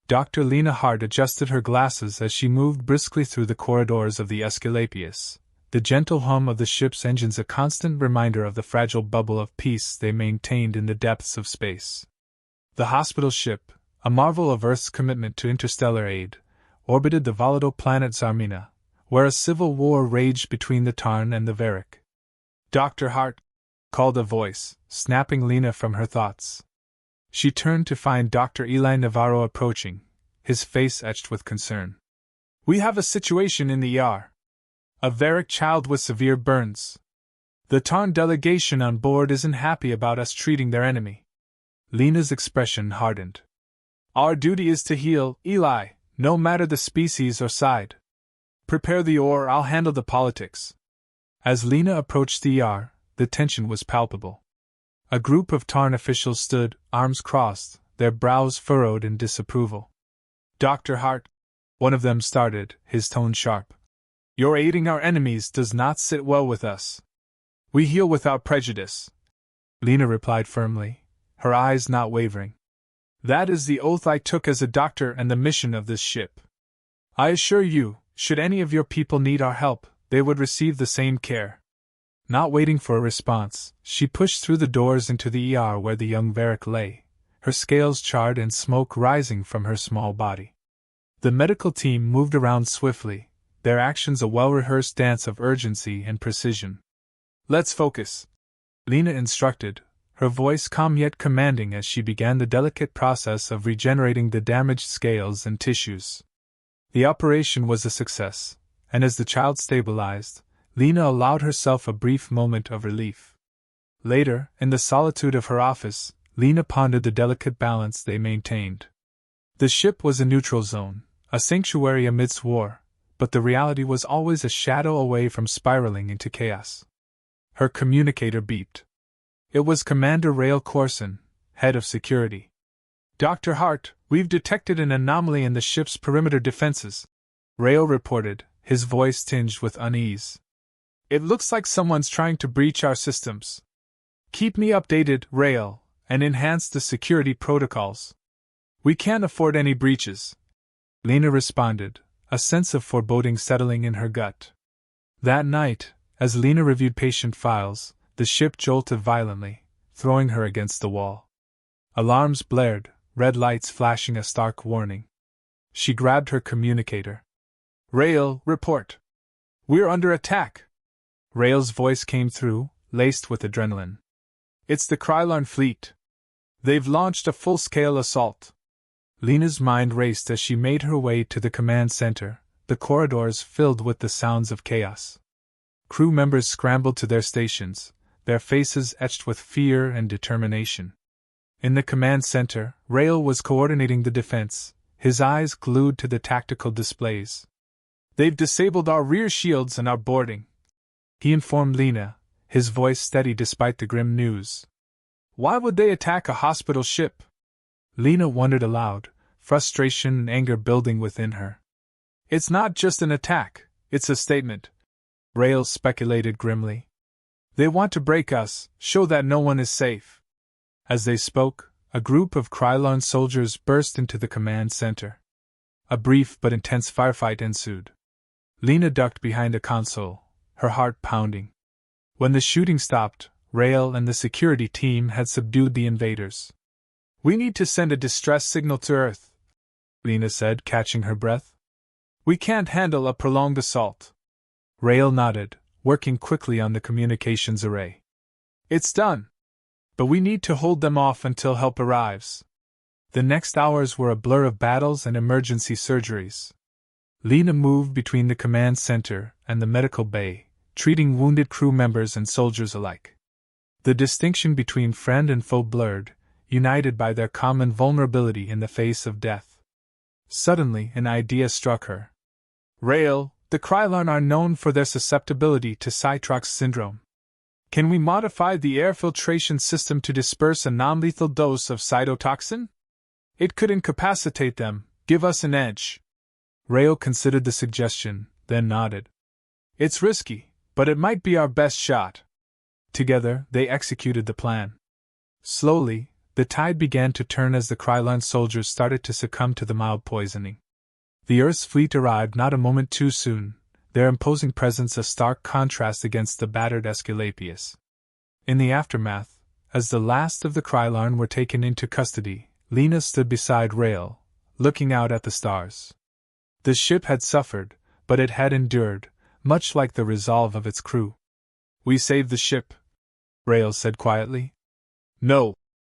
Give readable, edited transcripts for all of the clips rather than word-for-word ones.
Dr. Lena Hart adjusted her glasses as she moved briskly through the corridors of the Asclepius, the gentle hum of the ship's engines a constant reminder of the fragile bubble of peace they maintained in the depths of space. The hospital ship, a marvel of Earth's commitment to interstellar aid, orbited the volatile planet Zarmina, where a civil war raged between the Tarn and the Varric. "Dr. Hart," called a voice, snapping Lena from her thoughts. She turned to find Dr. Eli Navarro approaching, his face etched with concern. "We have a situation in the ER. A Varric child with severe burns. The Tarn delegation on board isn't happy about us treating their enemy." Lena's expression hardened. "Our duty is to heal, Eli, no matter the species or side. Prepare the ore, I'll handle the politics." As Lena approached the ER, the tension was palpable. A group of Tarn officials stood, arms crossed, their brows furrowed in disapproval. "Dr. Hart," one of them started, his tone sharp. "Your aiding our enemies does not sit well with us." "We heal without prejudice," Lena replied firmly, her eyes not wavering. "That is the oath I took as a doctor and the mission of this ship. I assure you, should any of your people need our help, they would receive the same care." Not waiting for a response, she pushed through the doors into the ER where the young Varric lay, her scales charred and smoke rising from her small body. The medical team moved around swiftly, their actions a well-rehearsed dance of urgency and precision. "Let's focus," Lena instructed, her voice calm yet commanding as she began the delicate process of regenerating the damaged scales and tissues. The operation was a success, and as the child stabilized, Lena allowed herself a brief moment of relief. Later, in the solitude of her office, Lena pondered the delicate balance they maintained. The ship was a neutral zone, a sanctuary amidst war, but the reality was always a shadow away from spiraling into chaos. Her communicator beeped. It was Commander Rael Corson, head of security. "Dr. Hart, we've detected an anomaly in the ship's perimeter defenses," Rael reported, his voice tinged with unease. "It looks like someone's trying to breach our systems. Keep me updated, Rael, and enhance the security protocols." "We can't afford any breaches," Lena responded, a sense of foreboding settling in her gut. That night, as Lena reviewed patient files, the ship jolted violently, throwing her against the wall. Alarms blared, red lights flashing a stark warning. She grabbed her communicator. "Rael, report. We're under attack." Rael's voice came through, laced with adrenaline. "It's the Krylon fleet. They've launched a full-scale assault." Lena's mind raced as she made her way to the command center, the corridors filled with the sounds of chaos. Crew members scrambled to their stations, their faces etched with fear and determination. In the command center, Rael was coordinating the defense, his eyes glued to the tactical displays. "They've disabled our rear shields and are boarding," he informed Lena, his voice steady despite the grim news. "Why would they attack a hospital ship?" Lena wondered aloud, frustration and anger building within her. "It's not just an attack, it's a statement," Rael speculated grimly. "They want to break us, show that no one is safe." As they spoke, a group of Krylon soldiers burst into the command center. A brief but intense firefight ensued. Lena ducked behind a console, her heart pounding. When the shooting stopped, Rael and the security team had subdued the invaders. "We need to send a distress signal to Earth," Lena said, catching her breath. "We can't handle a prolonged assault." Rael nodded, working quickly on the communications array. "It's done. But we need to hold them off until help arrives." The next hours were a blur of battles and emergency surgeries. Lena moved between the command center and the medical bay, treating wounded crew members and soldiers alike. The distinction between friend and foe blurred, united by their common vulnerability in the face of death. Suddenly, an idea struck her. "Rael, the Krylon are known for their susceptibility to Cytrox syndrome. Can we modify the air filtration system to disperse a non-lethal dose of cytotoxin? It could incapacitate them, give us an edge." Rael considered the suggestion, then nodded. "It's risky, but it might be our best shot." Together, they executed the plan. Slowly, The tide began to turn as the Krylon soldiers started to succumb to the mild poisoning. The Earth's fleet arrived not a moment too soon, their imposing presence a stark contrast against the battered Aesculapius. In the aftermath, as the last of the Krylon were taken into custody, Lena stood beside Rael, looking out at the stars. The ship had suffered, but it had endured, much like the resolve of its crew. "We saved the ship," Rael said quietly. "No,"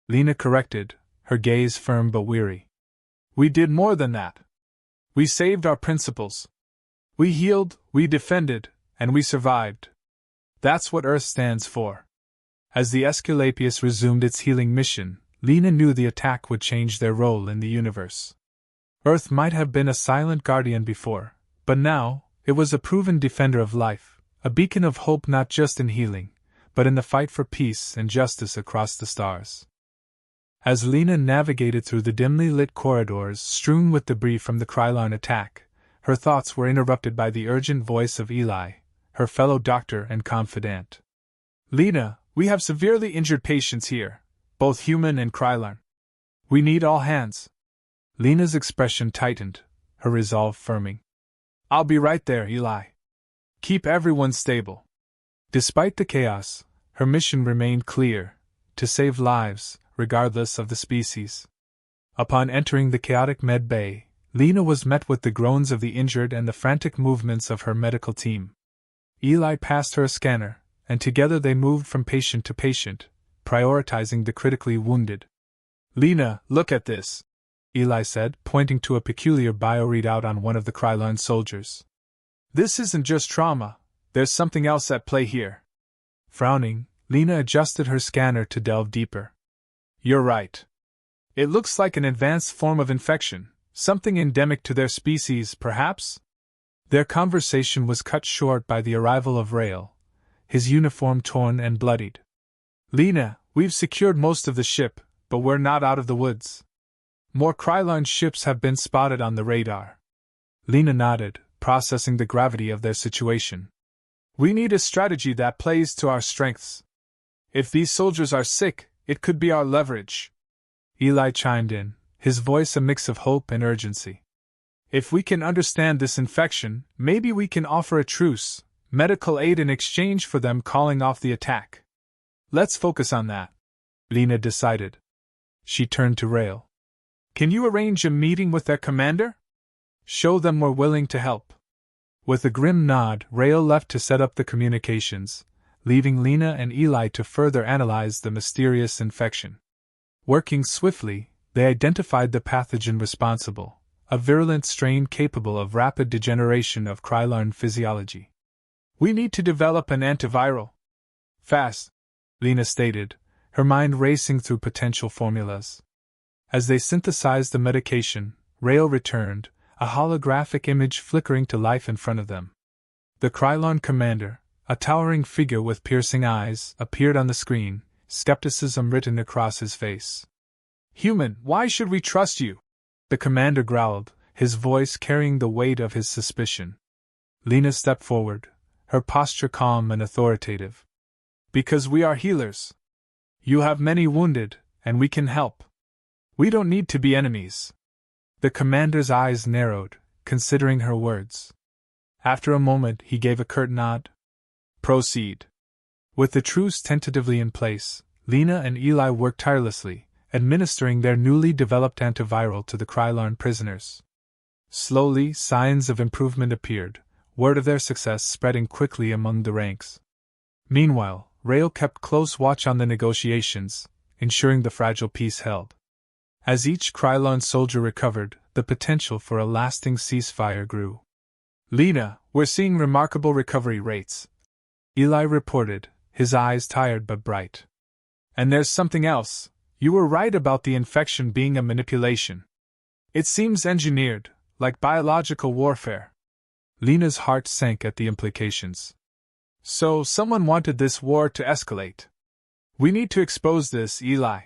Lena corrected, her gaze firm but weary. "We did more than that. We saved our principles. We healed, we defended, and we survived. That's what Earth stands for." As the Aesculapius resumed its healing mission, Lena knew the attack would change their role in the universe. Earth might have been a silent guardian before, but now, it was a proven defender of life, a beacon of hope not just in healing, but in the fight for peace and justice across the stars. As Lena navigated through the dimly lit corridors strewn with debris from the Krylon attack, her thoughts were interrupted by the urgent voice of Eli, her fellow doctor and confidant. "Lena, we have severely injured patients here, both human and Krylon. We need all hands." Lena's expression tightened, her resolve firming. "I'll be right there, Eli. Keep everyone stable." Despite the chaos, her mission remained clear: to save lives, regardless of the species. Upon entering the chaotic med bay, Lena was met with the groans of the injured and the frantic movements of her medical team. Eli passed her a scanner, and together they moved from patient to patient, prioritizing the critically wounded. "Lena, look at this," Eli said, pointing to a peculiar bio-readout on one of the Krylon soldiers. "This isn't just trauma, there's something else at play here." Frowning, Lena adjusted her scanner to delve deeper. "You're right. It looks like an advanced form of infection, something endemic to their species, perhaps?" Their conversation was cut short by the arrival of Rael, his uniform torn and bloodied. "Lena, we've secured most of the ship, but we're not out of the woods. More Krylon ships have been spotted on the radar." Lena nodded, processing the gravity of their situation. "We need a strategy that plays to our strengths. If these soldiers are sick, it could be our leverage." Eli chimed in, his voice a mix of hope and urgency. "If we can understand this infection, maybe we can offer a truce, medical aid in exchange for them calling off the attack." "Let's focus on that," Lena decided. She turned to Rael. "Can you arrange a meeting with their commander? Show them we're willing to help." With a grim nod, Rael left to set up the communications, leaving Lena and Eli to further analyze the mysterious infection. Working swiftly, they identified the pathogen responsible, a virulent strain capable of rapid degeneration of Krylon physiology. "We need to develop an antiviral. Fast," Lena stated, her mind racing through potential formulas. As they synthesized the medication, Rael returned, a holographic image flickering to life in front of them. The Krylon commander, a towering figure with piercing eyes, appeared on the screen, skepticism written across his face. "Human, why should we trust you?" the commander growled, his voice carrying the weight of his suspicion. Lena stepped forward, her posture calm and authoritative. "Because we are healers. You have many wounded, and we can help. We don't need to be enemies." The commander's eyes narrowed, considering her words. After a moment, he gave a curt nod. "Proceed." With the truce tentatively in place, Lena and Eli worked tirelessly, administering their newly developed antiviral to the Krylon prisoners. Slowly, signs of improvement appeared, word of their success spreading quickly among the ranks. Meanwhile, Rael kept close watch on the negotiations, ensuring the fragile peace held. As each Krylon soldier recovered, the potential for a lasting ceasefire grew. "Lena, we're seeing remarkable recovery rates," Eli reported, his eyes tired but bright. "And there's something else. You were right about the infection being a manipulation. It seems engineered, like biological warfare." Lena's heart sank at the implications. "So someone wanted this war to escalate. We need to expose this, Eli.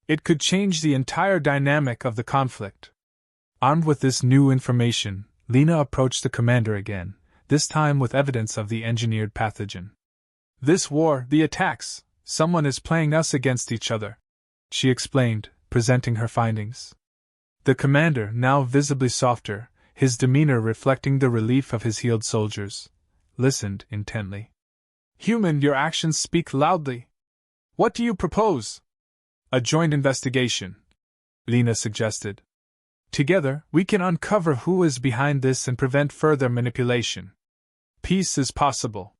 It could change the entire dynamic of the conflict." Armed with this new information, Lena approached the commander again, this time with evidence of the engineered pathogen. "This war, the attacks, someone is playing us against each other." she explained, presenting her findings. The commander, now visibly softer, his demeanor reflecting the relief of his healed soldiers, listened intently. Human, your actions speak loudly. What do you propose? A joint investigation, Lena suggested. Together, we can uncover who is behind this and prevent further manipulation. Peace is possible.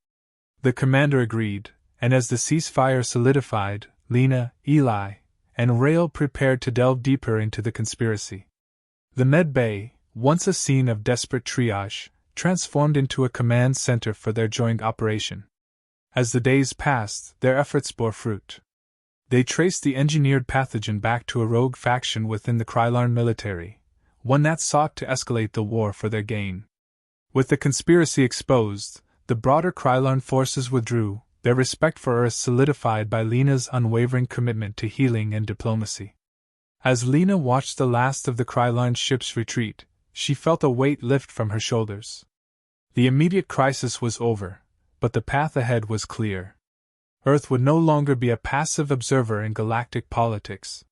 The commander agreed, and as the ceasefire solidified, Lena, Eli, and Rael prepared to delve deeper into the conspiracy. The med bay, once a scene of desperate triage, transformed into a command center for their joint operation. As the days passed, their efforts bore fruit. They traced the engineered pathogen back to a rogue faction within the Krylarn military, one that sought to escalate the war for their gain. With the conspiracy exposed, the broader Krylarn forces withdrew, their respect for Earth solidified by Lena's unwavering commitment to healing and diplomacy. As Lena watched the last of the Krylarn ships retreat, she felt a weight lift from her shoulders. The immediate crisis was over, but the path ahead was clear. Earth would no longer be a passive observer in galactic politics.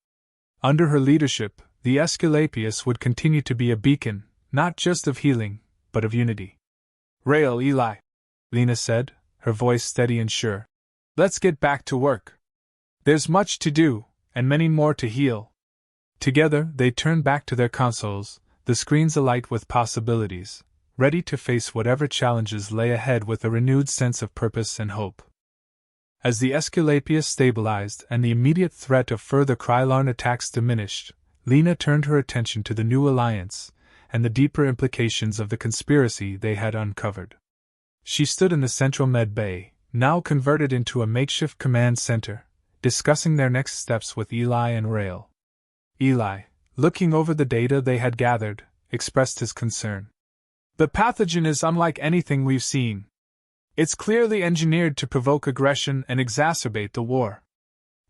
Under her leadership, the Aesculapius would continue to be a beacon, not just of healing, but of unity. Rael, Eli, Lena said, her voice steady and sure. Let's get back to work. There's much to do, and many more to heal. Together, they turned back to their consoles, the screens alight with possibilities, ready to face whatever challenges lay ahead with a renewed sense of purpose and hope. As the Aesculapius stabilized and the immediate threat of further Krylarn attacks diminished, Lena turned her attention to the new alliance and the deeper implications of the conspiracy they had uncovered. She stood in the central med bay, now converted into a makeshift command center, discussing their next steps with Eli and Rael. Eli, looking over the data they had gathered, expressed his concern. The pathogen is unlike anything we've seen. It's clearly engineered to provoke aggression and exacerbate the war.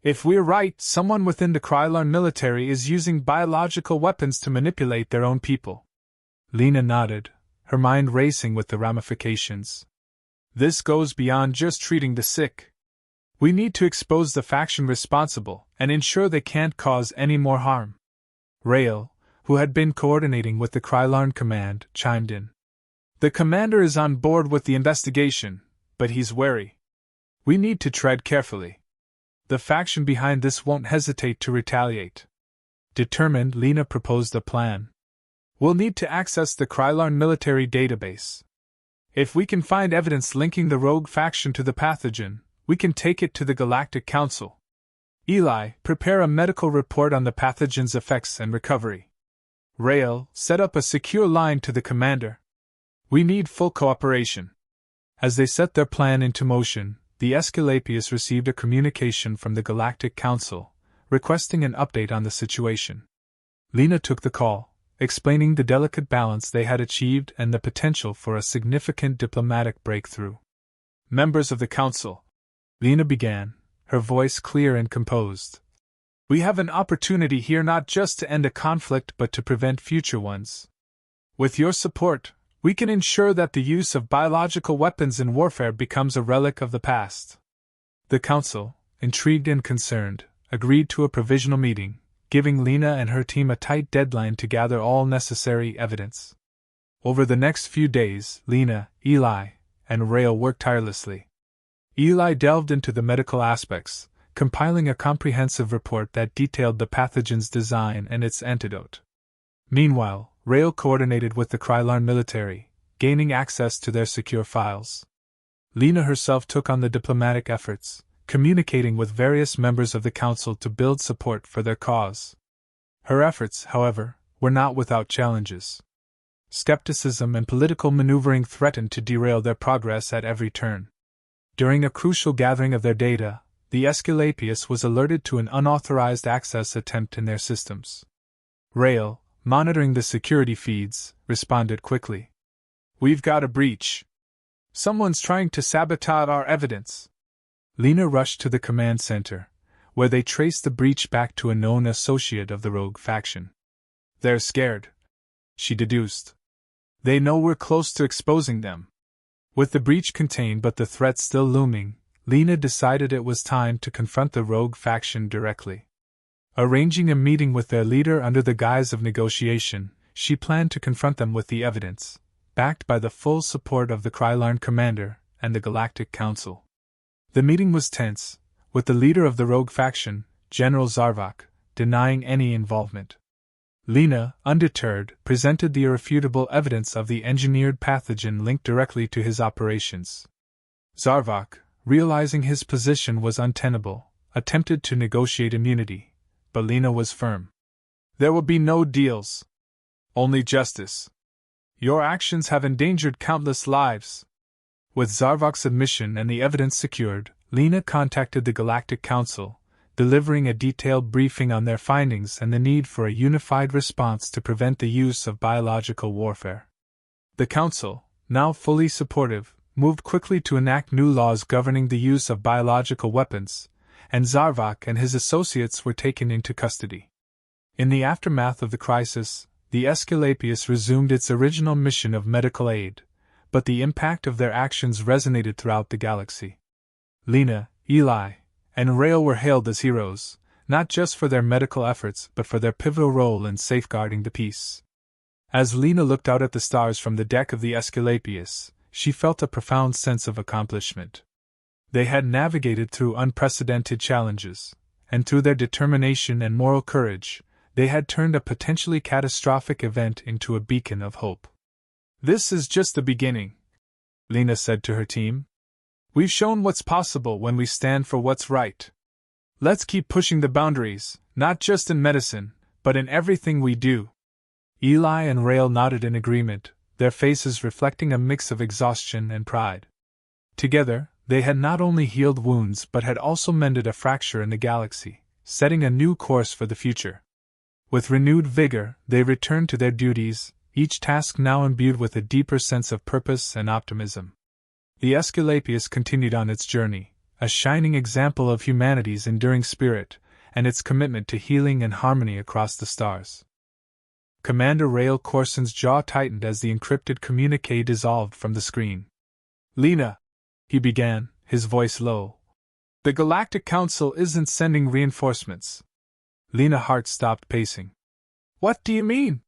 If we're right, someone within the Krylarn military is using biological weapons to manipulate their own people. Lena nodded, her mind racing with the ramifications. This goes beyond just treating the sick. We need to expose the faction responsible and ensure they can't cause any more harm. Rael, who had been coordinating with the Krylarn command, chimed in. The commander is on board with the investigation, but he's wary. We need to tread carefully. The faction behind this won't hesitate to retaliate. Determined, Lena proposed a plan. We'll need to access the Krylarn military database. If we can find evidence linking the rogue faction to the pathogen, we can take it to the Galactic Council. Eli, prepare a medical report on the pathogen's effects and recovery. Rael, set up a secure line to the commander. We need full cooperation. As they set their plan into motion, the Aesculapius received a communication from the Galactic Council, requesting an update on the situation. Lena took the call, explaining the delicate balance they had achieved and the potential for a significant diplomatic breakthrough. Members of the Council, Lena began, her voice clear and composed. We have an opportunity here not just to end a conflict but to prevent future ones. With your support, we can ensure that the use of biological weapons in warfare becomes a relic of the past. The Council, intrigued and concerned, agreed to a provisional meeting, giving Lena and her team a tight deadline to gather all necessary evidence. Over the next few days, Lena, Eli, and Rael worked tirelessly. Eli delved into the medical aspects, compiling a comprehensive report that detailed the pathogen's design and its antidote. Meanwhile, Rael coordinated with the Krylarn military, gaining access to their secure files. Lena herself took on the diplomatic efforts, communicating with various members of the council to build support for their cause. Her efforts, however, were not without challenges. Skepticism and political maneuvering threatened to derail their progress at every turn. During a crucial gathering of their data, the Aesculapius was alerted to an unauthorized access attempt in their systems. Rael, monitoring the security feeds, responded quickly. We've got a breach. Someone's trying to sabotage our evidence. Lena rushed to the command center, where they traced the breach back to a known associate of the rogue faction. They're scared, she deduced. They know we're close to exposing them. With the breach contained but the threat still looming, Lena decided it was time to confront the rogue faction directly. Arranging a meeting with their leader under the guise of negotiation, she planned to confront them with the evidence, backed by the full support of the Krylon commander and the Galactic Council. The meeting was tense, with the leader of the rogue faction, General Zarvok, denying any involvement. Lena, undeterred, presented the irrefutable evidence of the engineered pathogen linked directly to his operations. Zarvok, realizing his position was untenable, attempted to negotiate immunity, but Lena was firm. There will be no deals. Only justice. Your actions have endangered countless lives. With Zarvok's admission and the evidence secured, Lena contacted the Galactic Council, delivering a detailed briefing on their findings and the need for a unified response to prevent the use of biological warfare. The Council, now fully supportive, moved quickly to enact new laws governing the use of biological weapons, and Zarvok and his associates were taken into custody. In the aftermath of the crisis, the Aesculapius resumed its original mission of medical aid, but the impact of their actions resonated throughout the galaxy. Lena, Eli, and Rael were hailed as heroes, not just for their medical efforts but for their pivotal role in safeguarding the peace. As Lena looked out at the stars from the deck of the Aesculapius, she felt a profound sense of accomplishment. They had navigated through unprecedented challenges, and through their determination and moral courage, they had turned a potentially catastrophic event into a beacon of hope. "This is just the beginning," Lena said to her team. "We've shown what's possible when we stand for what's right. Let's keep pushing the boundaries, not just in medicine, but in everything we do." Eli and Rael nodded in agreement, their faces reflecting a mix of exhaustion and pride. Together, they had not only healed wounds but had also mended a fracture in the galaxy, setting a new course for the future. With renewed vigor, they returned to their duties, each task now imbued with a deeper sense of purpose and optimism. The Aesculapius continued on its journey, a shining example of humanity's enduring spirit and its commitment to healing and harmony across the stars. Commander Rael Corson's jaw tightened as the encrypted communique dissolved from the screen. "Lena," he began, his voice low. "The Galactic Council isn't sending reinforcements." Lena's heart stopped pacing. "What do you mean?"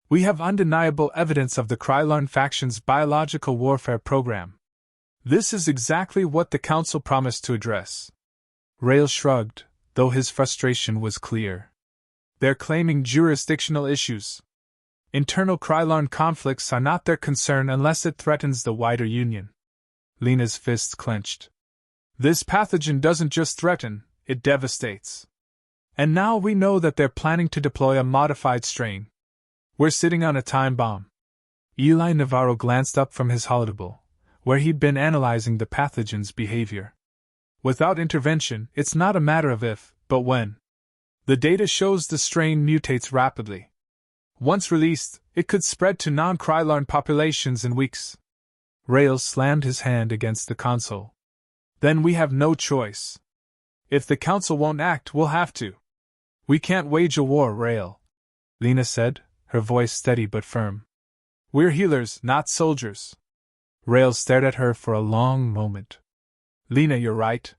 "We have undeniable evidence of the Krylon faction's biological warfare program. This is exactly what the Council promised to address." Rael shrugged, though his frustration was clear. "They're claiming jurisdictional issues. Internal Krylon conflicts are not their concern unless it threatens the wider Union." Lena's fists clenched. "This pathogen doesn't just threaten, it devastates. And now we know that they're planning to deploy a modified strain. We're sitting on a time bomb." Eli Navarro glanced up from his holodeck, where he'd been analyzing the pathogen's behavior. "Without intervention, it's not a matter of if, but when. The data shows the strain mutates rapidly. Once released, it could spread to non-Krylon populations in weeks." Rael slammed his hand against the console. "Then we have no choice. If the Council won't act, we'll have to." "We can't wage a war, Rael," Lena said, her voice steady but firm. "We're healers, not soldiers." Rael stared at her for a long moment. "Lena, you're right.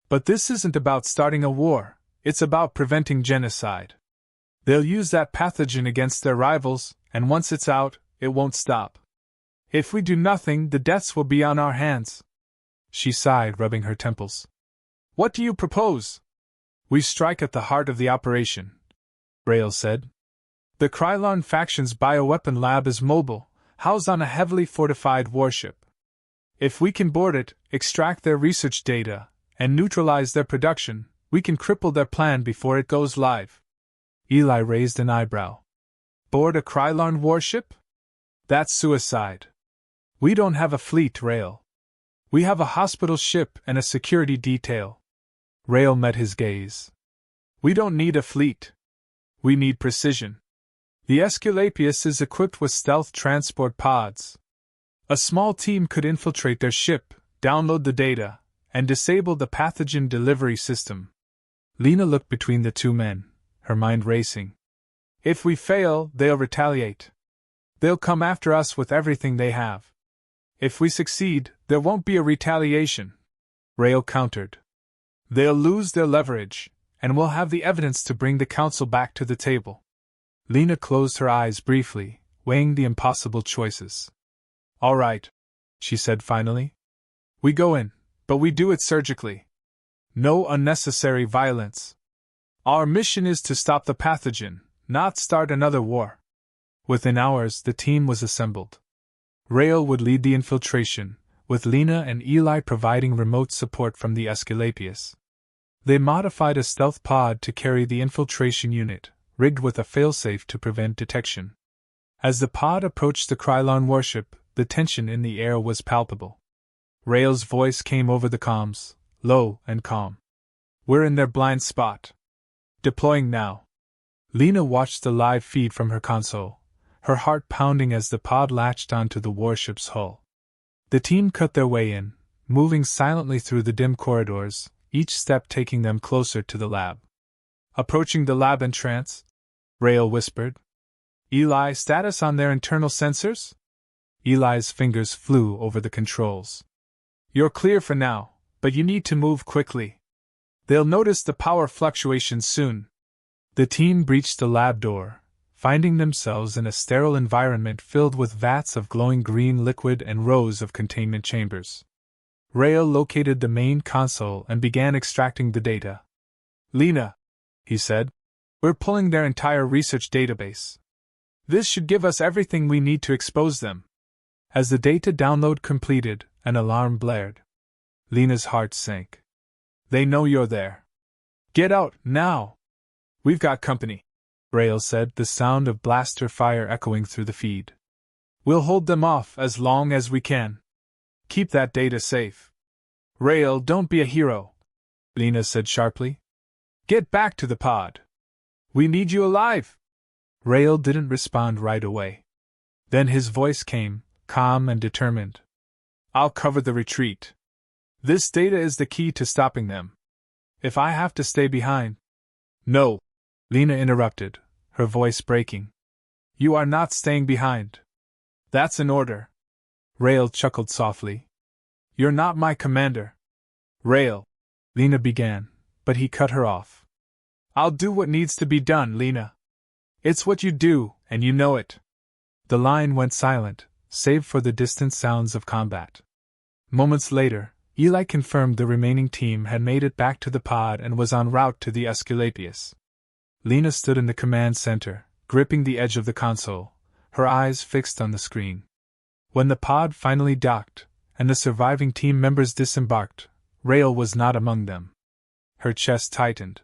But this isn't about starting a war, it's about preventing genocide. They'll use that pathogen against their rivals, and once it's out, it won't stop. If we do nothing, the deaths will be on our hands." She sighed, rubbing her temples. "What do you propose?" "We strike at the heart of the operation," Rael said. "The Krylon faction's bioweapon lab is mobile, housed on a heavily fortified warship. If we can board it, extract their research data, and neutralize their production, we can cripple their plan before it goes live." Eli raised an eyebrow. "Board a Krylon warship? That's suicide. We don't have a fleet, Rael. We have a hospital ship and a security detail." Rael met his gaze. "We don't need a fleet. We need precision. The Aesculapius is equipped with stealth transport pods. A small team could infiltrate their ship, download the data, and disable the pathogen delivery system." Lena looked between the two men, her mind racing. "If we fail, they'll retaliate. They'll come after us with everything they have. If we succeed, there won't be a retaliation," Rael countered. "They'll lose their leverage, and we'll have the evidence to bring the council back to the table. Lena closed her eyes briefly, weighing the impossible choices. All right, she said finally. We go in, but we do it surgically. No unnecessary violence. Our mission is to stop the pathogen, not start another war. Within hours, the team was assembled. Rael would lead the infiltration, with Lena and Eli providing remote support from the Aesculapius. They modified a stealth pod to carry the infiltration unit, rigged with a failsafe to prevent detection. As the pod approached the Krylon warship, the tension in the air was palpable. Rael's voice came over the comms, low and calm. We're in their blind spot. Deploying now. Lena watched the live feed from her console, her heart pounding as the pod latched onto the warship's hull. The team cut their way in, moving silently through the dim corridors, each step taking them closer to the lab. Approaching the lab entrance, Rael whispered. Eli, status on their internal sensors? Eli's fingers flew over the controls. You're clear for now, but you need to move quickly. They'll notice the power fluctuations soon. The team breached the lab door, finding themselves in a sterile environment filled with vats of glowing green liquid and rows of containment chambers. Rael located the main console and began extracting the data. Lena, he said, we're pulling their entire research database. This should give us everything we need to expose them. As the data download completed, an alarm blared. Lena's heart sank. They know you're there. Get out, now! We've got company, Rael said, the sound of blaster fire echoing through the feed. We'll hold them off as long as we can. Keep that data safe. Rael, don't be a hero, Lena said sharply. Get back to the pod. We need you alive. Rael didn't respond right away. Then his voice came, calm and determined. I'll cover the retreat. This data is the key to stopping them. If I have to stay behind... No, Lena interrupted, her voice breaking. You are not staying behind. That's an order. Rael chuckled softly. You're not my commander. Rael, Lena began, but he cut her off. I'll do what needs to be done, Lena. It's what you do, and you know it. The line went silent, save for the distant sounds of combat. Moments later, Eli confirmed the remaining team had made it back to the pod and was en route to the Aesculapius. Lena stood in the command center, gripping the edge of the console, her eyes fixed on the screen. When the pod finally docked, and the surviving team members disembarked, Rael was not among them. Her chest tightened.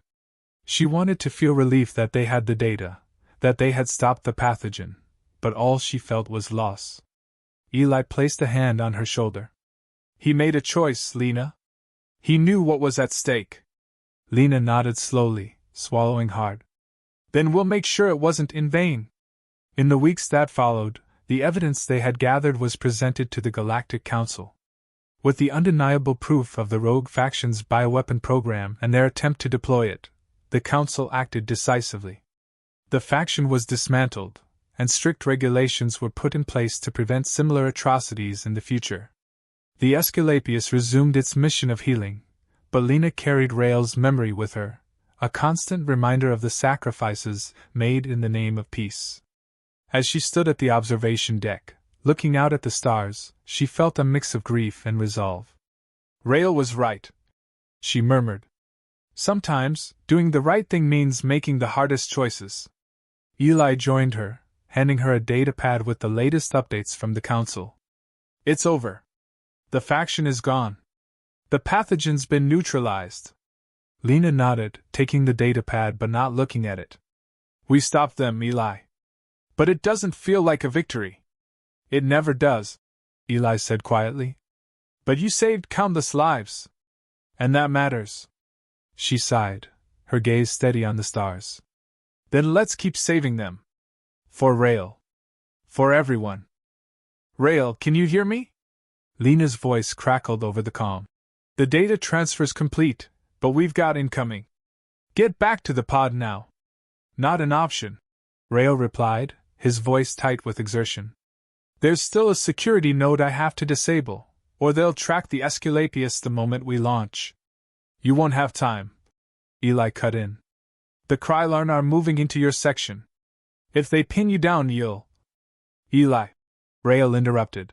She wanted to feel relief that they had the data, that they had stopped the pathogen, but all she felt was loss. Eli placed a hand on her shoulder. He made a choice, Lena. He knew what was at stake. Lena nodded slowly, swallowing hard. Then we'll make sure it wasn't in vain. In the weeks that followed, the evidence they had gathered was presented to the Galactic Council. With the undeniable proof of the rogue faction's bioweapon program and their attempt to deploy it, the Council acted decisively. The faction was dismantled, and strict regulations were put in place to prevent similar atrocities in the future. The Aesculapius resumed its mission of healing, but Lena carried Rael's memory with her, a constant reminder of the sacrifices made in the name of peace. As she stood at the observation deck, looking out at the stars, she felt a mix of grief and resolve. Rael was right, she murmured. Sometimes, doing the right thing means making the hardest choices. Eli joined her, handing her a datapad with the latest updates from the Council. It's over. The faction is gone. The pathogen's been neutralized. Lena nodded, taking the datapad but not looking at it. We stopped them, Eli. But it doesn't feel like a victory. It never does, Eli said quietly. But you saved countless lives. And that matters. She sighed, her gaze steady on the stars. Then let's keep saving them. For Rael. For everyone. Rael, can you hear me? Lena's voice crackled over the comm. The data transfer's complete, but we've got incoming. Get back to the pod now. Not an option, Rael replied, his voice tight with exertion. There's still a security node I have to disable, or they'll track the Aesculapius the moment we launch. You won't have time. Eli cut in. The Krylon are moving into your section. If they pin you down, you'll. Eli. Rael interrupted.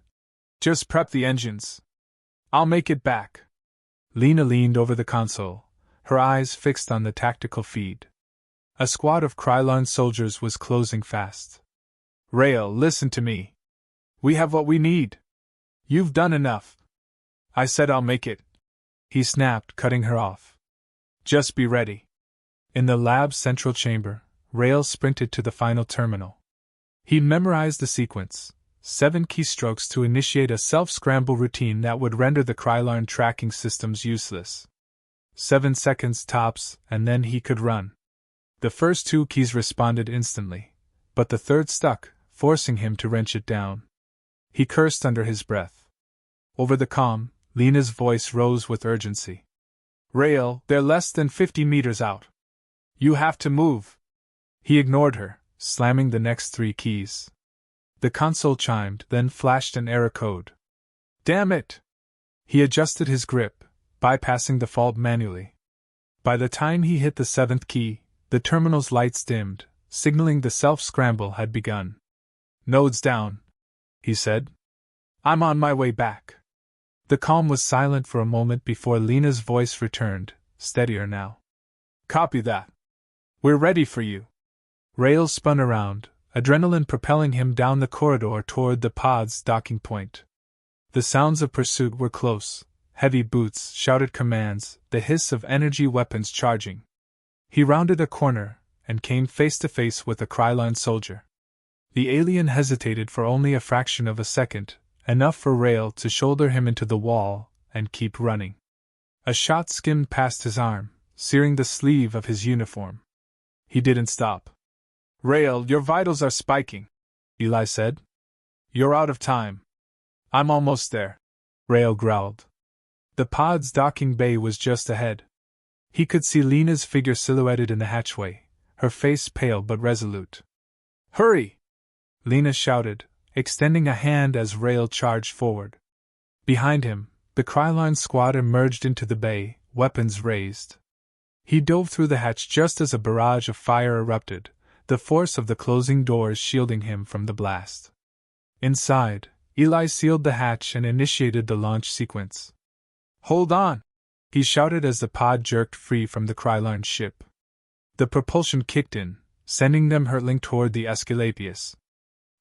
Just prep the engines. I'll make it back. Lena leaned over the console, her eyes fixed on the tactical feed. A squad of Krylon soldiers was closing fast. Rael, listen to me. We have what we need. You've done enough. I said I'll make it. He snapped, cutting her off. Just be ready. In the lab's central chamber, Rael sprinted to the final terminal. He memorized the sequence, 7 keystrokes to initiate a self-scramble routine that would render the Krylon tracking systems useless. 7 seconds tops, and then he could run. The first 2 keys responded instantly, but the third stuck, forcing him to wrench it down. He cursed under his breath. Over the comm, Lena's voice rose with urgency. Rael, they're less than 50 meters out. You have to move. He ignored her, slamming the next 3 keys. The console chimed, then flashed an error code. Damn it! He adjusted his grip, bypassing the fault manually. By the time he hit the 7th key, the terminal's lights dimmed, signaling the self-scramble had begun. Nodes down, he said. I'm on my way back. The comm was silent for a moment before Lena's voice returned, steadier now. Copy that. We're ready for you. Rael spun around, adrenaline propelling him down the corridor toward the pod's docking point. The sounds of pursuit were close. Heavy boots shouted commands, the hiss of energy weapons charging. He rounded a corner and came face to face with a Krylon soldier. The alien hesitated for only a fraction of a second, enough for Rael to shoulder him into the wall and keep running. A shot skimmed past his arm, searing the sleeve of his uniform. He didn't stop. Rael, your vitals are spiking, Eli said. You're out of time. I'm almost there, Rael growled. The pod's docking bay was just ahead. He could see Lena's figure silhouetted in the hatchway, her face pale but resolute. Hurry! Lena shouted, extending a hand as Rael charged forward. Behind him, the Krylon squad emerged into the bay, weapons raised. He dove through the hatch just as a barrage of fire erupted, the force of the closing doors shielding him from the blast. Inside, Eli sealed the hatch and initiated the launch sequence. Hold on! He shouted as the pod jerked free from the Krylon ship. The propulsion kicked in, sending them hurtling toward the Aesculapius.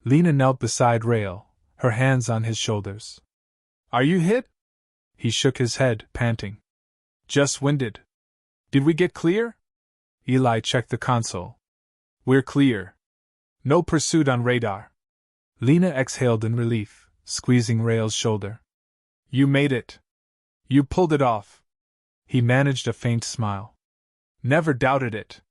Lena knelt beside Rael, her hands on his shoulders. Are you hit? He shook his head, panting. Just winded. Did we get clear? Eli checked the console. We're clear. No pursuit on radar. Lena exhaled in relief, squeezing Rael's shoulder. You made it. You pulled it off. He managed a faint smile. Never doubted it.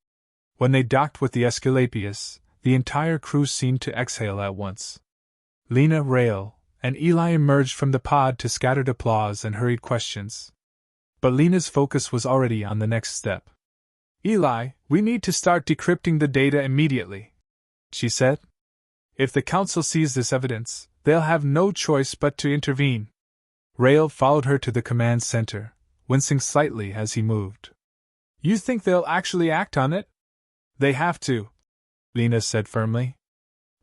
When they docked with the Aesculapius, the entire crew seemed to exhale at once. Lena, Rael, and Eli emerged from the pod to scattered applause and hurried questions. But Lena's focus was already on the next step. Eli, we need to start decrypting the data immediately, she said. If the Council sees this evidence, they'll have no choice but to intervene. Rael followed her to the command center, wincing slightly as he moved. You think they'll actually act on it? They have to, Lena said firmly.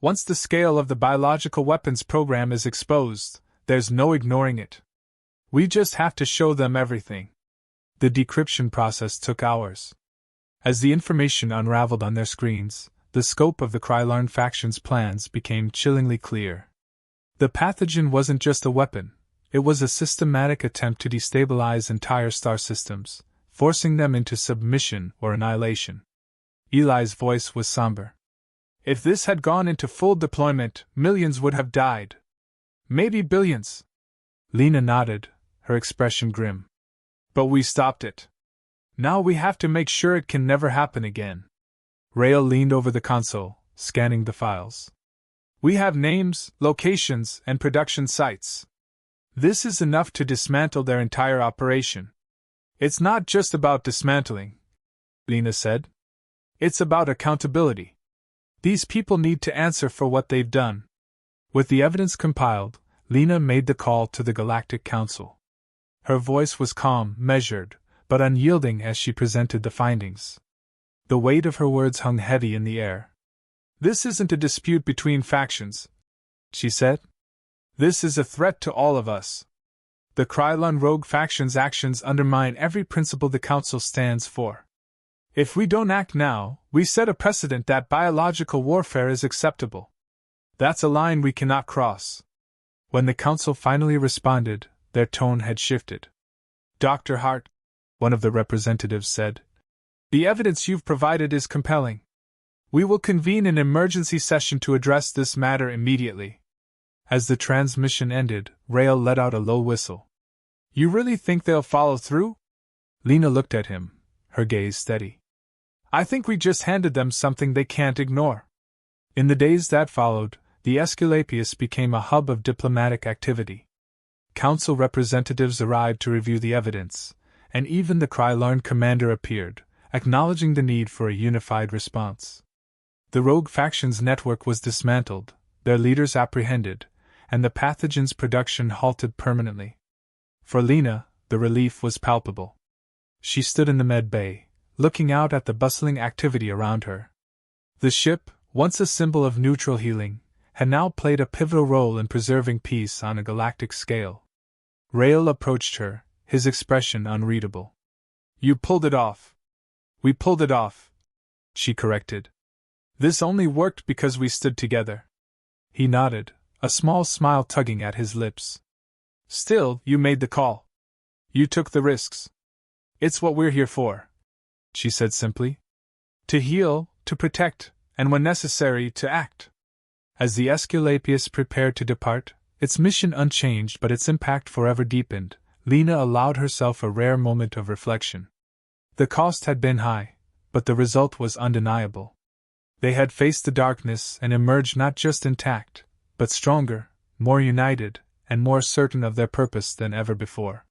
Once the scale of the biological weapons program is exposed, there's no ignoring it. We just have to show them everything. The decryption process took hours. As the information unraveled on their screens, the scope of the Krylon faction's plans became chillingly clear. The pathogen wasn't just a weapon, it was a systematic attempt to destabilize entire star systems, forcing them into submission or annihilation. Eli's voice was somber. If this had gone into full deployment, millions would have died. Maybe billions. Lena nodded, her expression grim. But we stopped it. Now we have to make sure it can never happen again. Rael leaned over the console, scanning the files. We have names, locations, and production sites. This is enough to dismantle their entire operation. It's not just about dismantling, Lena said. It's about accountability. These people need to answer for what they've done. With the evidence compiled, Lena made the call to the Galactic Council. Her voice was calm, measured, but unyielding as she presented the findings. The weight of her words hung heavy in the air. "This isn't a dispute between factions," she said. "This is a threat to all of us. The Krylon rogue faction's actions undermine every principle the Council stands for. If we don't act now, we set a precedent that biological warfare is acceptable. That's a line we cannot cross." When the Council finally responded, their tone had shifted. "Dr. Hart," one of the representatives said, "the evidence you've provided is compelling. We will convene an emergency session to address this matter immediately." As the transmission ended, Rael let out a low whistle. "You really think they'll follow through?" Lena looked at him, her gaze steady. "I think we just handed them something they can't ignore." In the days that followed, the Aesculapius became a hub of diplomatic activity. Council representatives arrived to review the evidence, and even the Krylon commander appeared, acknowledging the need for a unified response. The rogue faction's network was dismantled, their leaders apprehended, and the pathogen's production halted permanently. For Lena, the relief was palpable. She stood in the med bay, looking out at the bustling activity around her. The ship, once a symbol of neutral healing, had now played a pivotal role in preserving peace on a galactic scale. Rael approached her, his expression unreadable. "You pulled it off." "We pulled it off," she corrected. "This only worked because we stood together." He nodded, a small smile tugging at his lips. "Still, you made the call. You took the risks. It's what we're here for," she said simply. "To heal, to protect, and when necessary, to act." As the Aesculapius prepared to depart, its mission unchanged but its impact forever deepened, Lena allowed herself a rare moment of reflection. The cost had been high, but the result was undeniable. They had faced the darkness and emerged not just intact, but stronger, more united, and more certain of their purpose than ever before.